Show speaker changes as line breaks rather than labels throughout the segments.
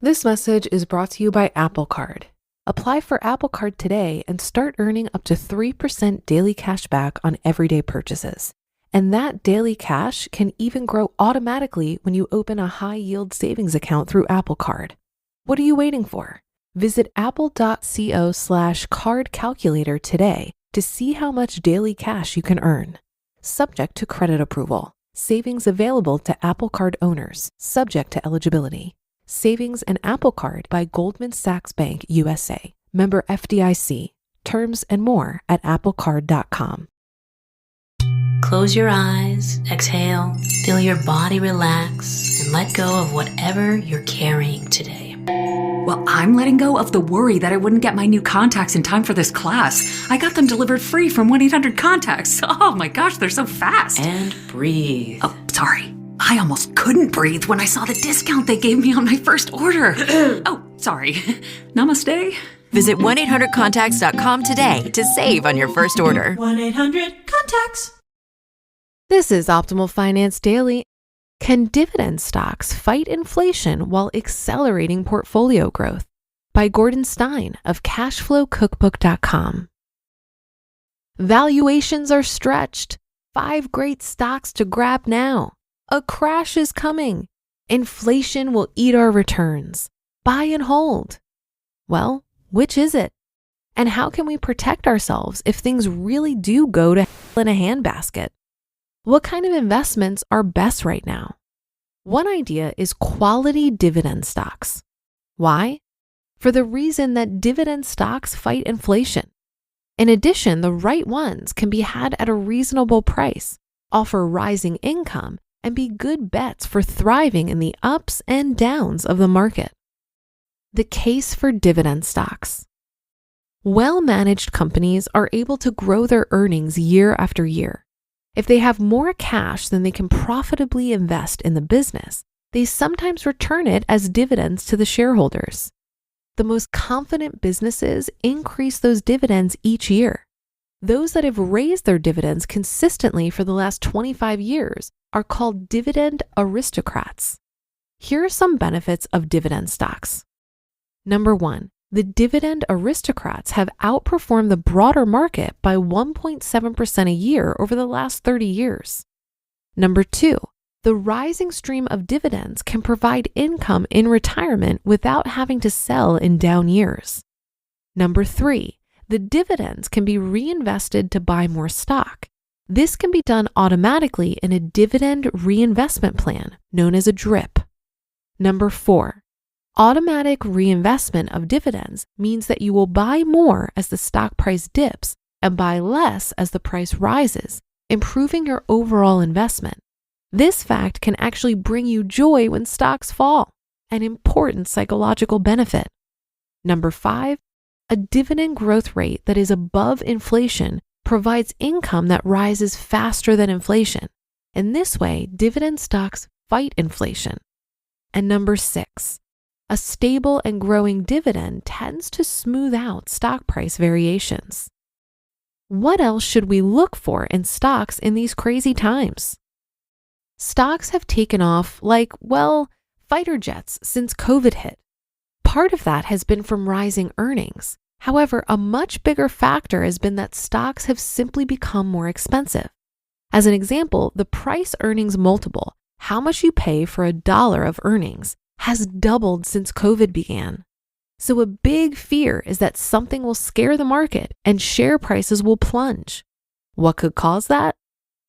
This message is brought to you by Apple Card. Apply for Apple Card today and start earning up to 3% daily cash back on everyday purchases. And that daily cash can even grow automatically when you open a high-yield savings account through Apple Card. What are you waiting for? Visit apple.co/card calculator today to see how much daily cash you can earn. Subject to credit approval. Savings available to Apple Card owners, subject to eligibility. Savings and Apple Card by Goldman Sachs Bank USA. Member FDIC. Terms and more at applecard.com.
Close your eyes, exhale, feel your body relax, and let go of whatever you're carrying today.
Well, I'm letting go of the worry that I wouldn't get my new contacts in time for this class. I got them delivered free from 1-800-CONTACTS. Oh my gosh, they're so fast.
And breathe.
Oh, sorry. I almost couldn't breathe when I saw the discount they gave me on my first order. Oh, sorry. Namaste.
Visit 1-800-CONTACTS.com today to save on your first order.
1-800-CONTACTS.
This is Optimal Finance Daily. Can dividend stocks fight inflation while accelerating portfolio growth? By Gordon Stein of CashflowCookbook.com. Valuations are stretched. 5 great stocks to grab now. A crash is coming. Inflation will eat our returns. Buy and hold. Well, which is it? And how can we protect ourselves if things really do go to hell in a handbasket? What kind of investments are best right now? One idea is quality dividend stocks. Why? For the reason that dividend stocks fight inflation. In addition, the right ones can be had at a reasonable price, offer rising income, and be good bets for thriving in the ups and downs of the market. The case for dividend stocks. Well-managed companies are able to grow their earnings year after year. If they have more cash than they can profitably invest in the business, they sometimes return it as dividends to the shareholders. The most confident businesses increase those dividends each year. Those that have raised their dividends consistently for the last 25 years are called dividend aristocrats. Here are some benefits of dividend stocks. Number 1, the dividend aristocrats have outperformed the broader market by 1.7% a year over the last 30 years. Number 2, the rising stream of dividends can provide income in retirement without having to sell in down years. Number 3, the dividends can be reinvested to buy more stock. This can be done automatically in a dividend reinvestment plan known as a DRIP. Number 4, automatic reinvestment of dividends means that you will buy more as the stock price dips and buy less as the price rises, improving your overall investment. This fact can actually bring you joy when stocks fall, an important psychological benefit. Number 5, a dividend growth rate that is above inflation provides income that rises faster than inflation. In this way, dividend stocks fight inflation. And number 6, a stable and growing dividend tends to smooth out stock price variations. What else should we look for in stocks in these crazy times? Stocks have taken off like, fighter jets since COVID hit. Part of that has been from rising earnings. However, a much bigger factor has been that stocks have simply become more expensive. As an example, the price earnings multiple, how much you pay for $1 of earnings, has doubled since COVID began. So a big fear is that something will scare the market and share prices will plunge. What could cause that?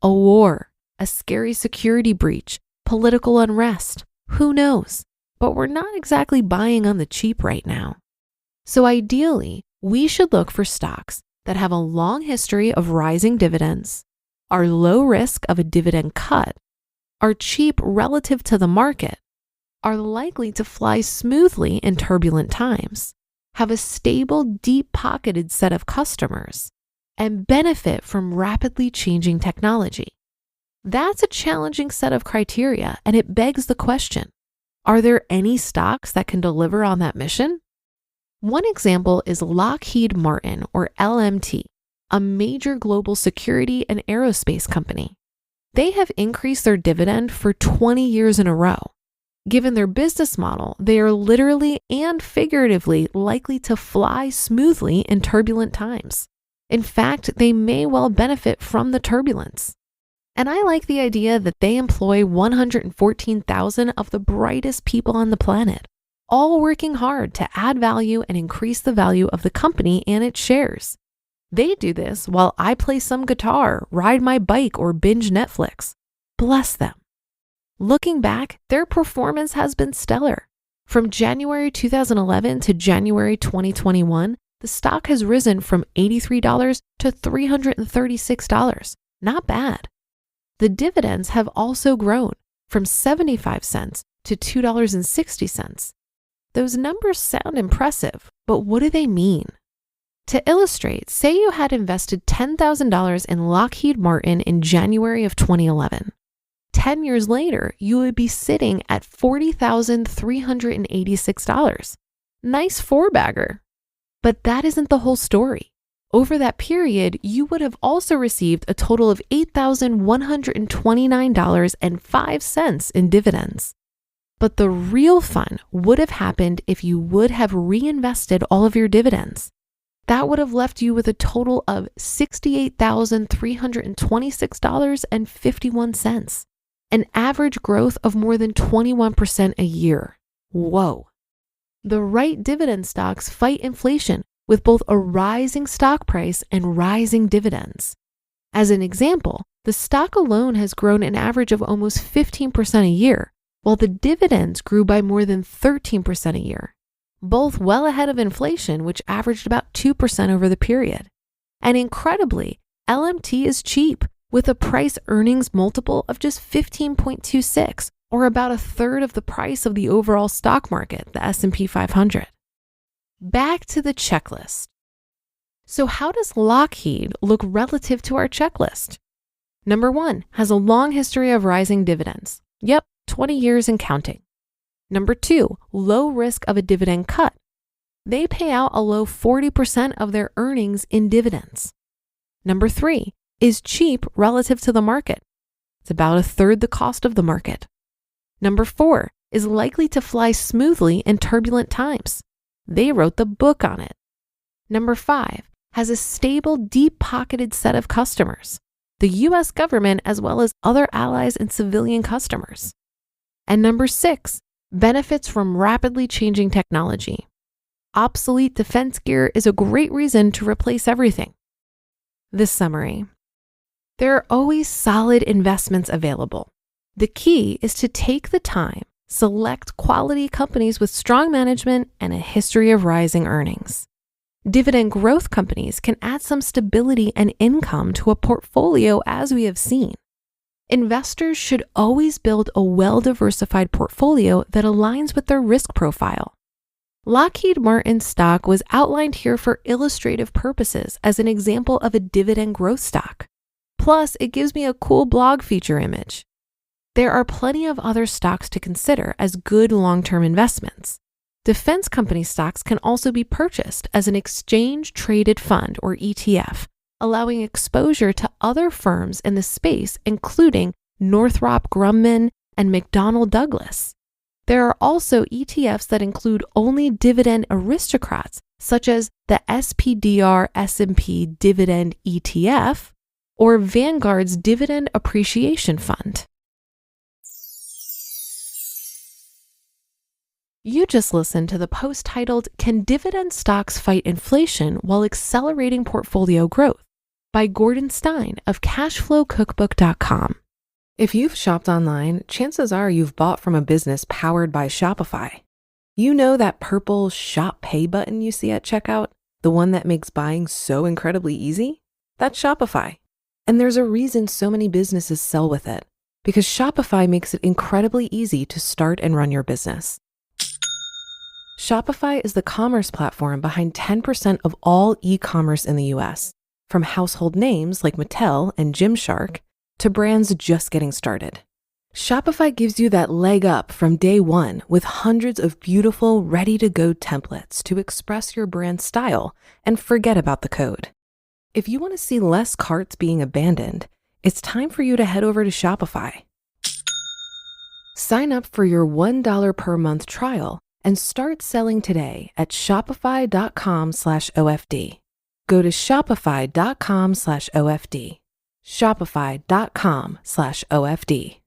A war, a scary security breach, political unrest. Who knows? But we're not exactly buying on the cheap right now. So ideally, we should look for stocks that have a long history of rising dividends, are low risk of a dividend cut, are cheap relative to the market, are likely to fly smoothly in turbulent times, have a stable, deep-pocketed set of customers, and benefit from rapidly changing technology. That's a challenging set of criteria, and it begs the question, are there any stocks that can deliver on that mission? One example is Lockheed Martin, or LMT, a major global security and aerospace company. They have increased their dividend for 20 years in a row. Given their business model, they are literally and figuratively likely to fly smoothly in turbulent times. In fact, they may well benefit from the turbulence. And I like the idea that they employ 114,000 of the brightest people on the planet, all working hard to add value and increase the value of the company and its shares. They do this while I play some guitar, ride my bike, or binge Netflix. Bless them. Looking back, their performance has been stellar. From January 2011 to January 2021, the stock has risen from $83 to $336. Not bad. The dividends have also grown from 75 cents to $2.60. Those numbers sound impressive, but what do they mean? To illustrate, say you had invested $10,000 in Lockheed Martin in January of 2011. 10 years later, you would be sitting at $40,386. Nice four-bagger. But that isn't the whole story. Over that period, you would have also received a total of $8,129.05 in dividends. But the real fun would have happened if you would have reinvested all of your dividends. That would have left you with a total of $68,326.51, an average growth of more than 21% a year. Whoa. The right dividend stocks fight inflation with both a rising stock price and rising dividends. As an example, the stock alone has grown an average of almost 15% a year, while the dividends grew by more than 13% a year, both well ahead of inflation, which averaged about 2% over the period. And incredibly, LMT is cheap, with a price earnings multiple of just 15.26, or about a third of the price of the overall stock market, the S&P 500. Back to the checklist. So how does Lockheed look relative to our checklist? Number 1, has a long history of rising dividends. Yep, 20 years and counting. Number 2, low risk of a dividend cut. They pay out a low 40% of their earnings in dividends. Number 3, is cheap relative to the market. It's about a third the cost of the market. Number 4, is likely to fly smoothly in turbulent times. They wrote the book on it. Number 5, has a stable, deep-pocketed set of customers, the US government as well as other allies and civilian customers. And number 6, benefits from rapidly changing technology. Obsolete defense gear is a great reason to replace everything. This summary. There are always solid investments available. The key is to take the time, select quality companies with strong management and a history of rising earnings. Dividend growth companies can add some stability and income to a portfolio, as we have seen. Investors should always build a well-diversified portfolio that aligns with their risk profile. Lockheed Martin stock was outlined here for illustrative purposes as an example of a dividend growth stock. Plus, it gives me a cool blog feature image. There are plenty of other stocks to consider as good long-term investments. Defense company stocks can also be purchased as an exchange-traded fund or ETF, allowing exposure to other firms in the space, including Northrop Grumman and McDonnell Douglas. There are also ETFs that include only dividend aristocrats, such as the SPDR S&P Dividend ETF or Vanguard's Dividend Appreciation Fund. You just listened to the post titled, "Can Dividend Stocks Fight Inflation While Accelerating Portfolio Growth?" by Gordon Stein of cashflowcookbook.com. If you've shopped online, chances are you've bought from a business powered by Shopify. You know that purple Shop Pay button you see at checkout? The one that makes buying so incredibly easy? That's Shopify. And there's a reason so many businesses sell with it, because Shopify makes it incredibly easy to start and run your business. Shopify is the commerce platform behind 10% of all e-commerce in the US, from household names like Mattel and Gymshark to brands just getting started. Shopify gives you that leg up from day one with hundreds of beautiful, ready-to-go templates to express your brand style and forget about the code. If you want to see less carts being abandoned, it's time for you to head over to Shopify. Sign up for your $1 per month trial and start selling today at shopify.com/OFD. Go to shopify.com/OFD. Shopify.com/OFD.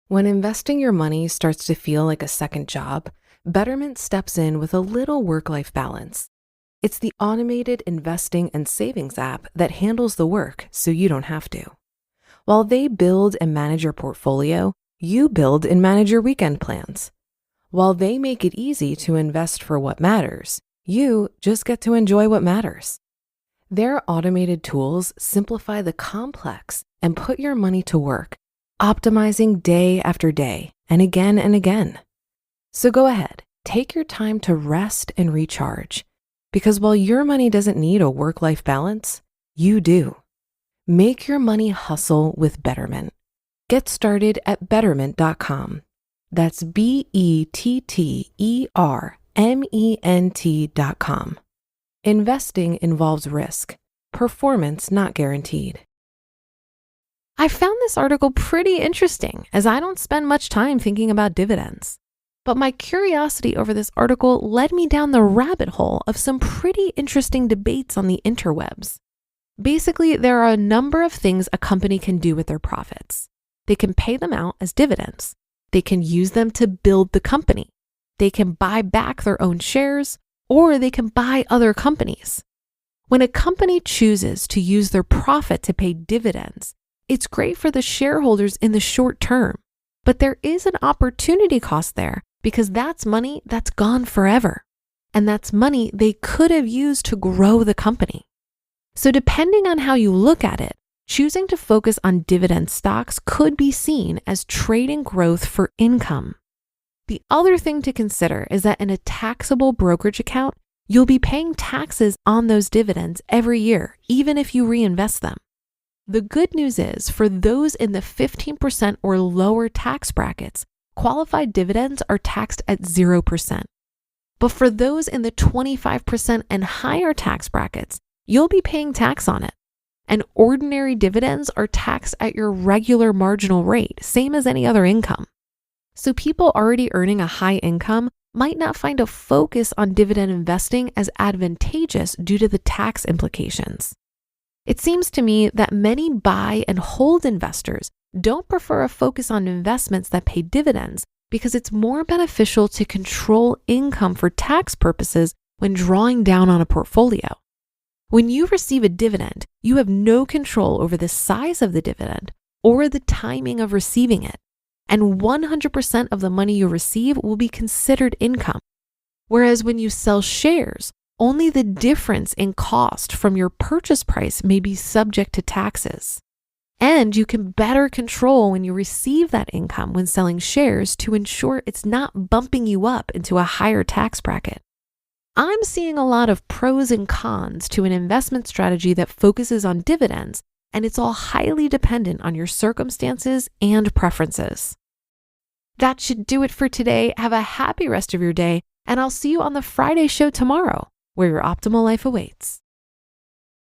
When investing your money starts to feel like a second job, Betterment steps in with a little work-life balance. It's the automated investing and savings app that handles the work so you don't have to. While they build and manage your portfolio, you build and manage your weekend plans. While they make it easy to invest for what matters, you just get to enjoy what matters. Their automated tools simplify the complex and put your money to work, optimizing day after day and again. So go ahead, take your time to rest and recharge, because while your money doesn't need a work-life balance, you do. Make your money hustle with Betterment. Get started at betterment.com. That's BETTERMENT.com. Investing involves risk. Performance not guaranteed. I found this article pretty interesting, as I don't spend much time thinking about dividends. But my curiosity over this article led me down the rabbit hole of some pretty interesting debates on the interwebs. Basically, there are a number of things a company can do with their profits. They can pay them out as dividends. They can use them to build the company. They can buy back their own shares, or they can buy other companies. When a company chooses to use their profit to pay dividends, it's great for the shareholders in the short term, but there is an opportunity cost there because that's money that's gone forever, and that's money they could have used to grow the company. So depending on how you look at it, choosing to focus on dividend stocks could be seen as trading growth for income. The other thing to consider is that in a taxable brokerage account, you'll be paying taxes on those dividends every year, even if you reinvest them. The good news is, for those in the 15% or lower tax brackets, qualified dividends are taxed at 0%. But for those in the 25% and higher tax brackets, you'll be paying tax on it. And ordinary dividends are taxed at your regular marginal rate, same as any other income. So people already earning a high income might not find a focus on dividend investing as advantageous due to the tax implications. It seems to me that many buy and hold investors don't prefer a focus on investments that pay dividends because it's more beneficial to control income for tax purposes when drawing down on a portfolio. When you receive a dividend, you have no control over the size of the dividend or the timing of receiving it, and 100% of the money you receive will be considered income. Whereas when you sell shares, only the difference in cost from your purchase price may be subject to taxes. And you can better control when you receive that income when selling shares to ensure it's not bumping you up into a higher tax bracket. I'm seeing a lot of pros and cons to an investment strategy that focuses on dividends, and it's all highly dependent on your circumstances and preferences. That should do it for today. Have a happy rest of your day, and I'll see you on the Friday show tomorrow, where your optimal life awaits.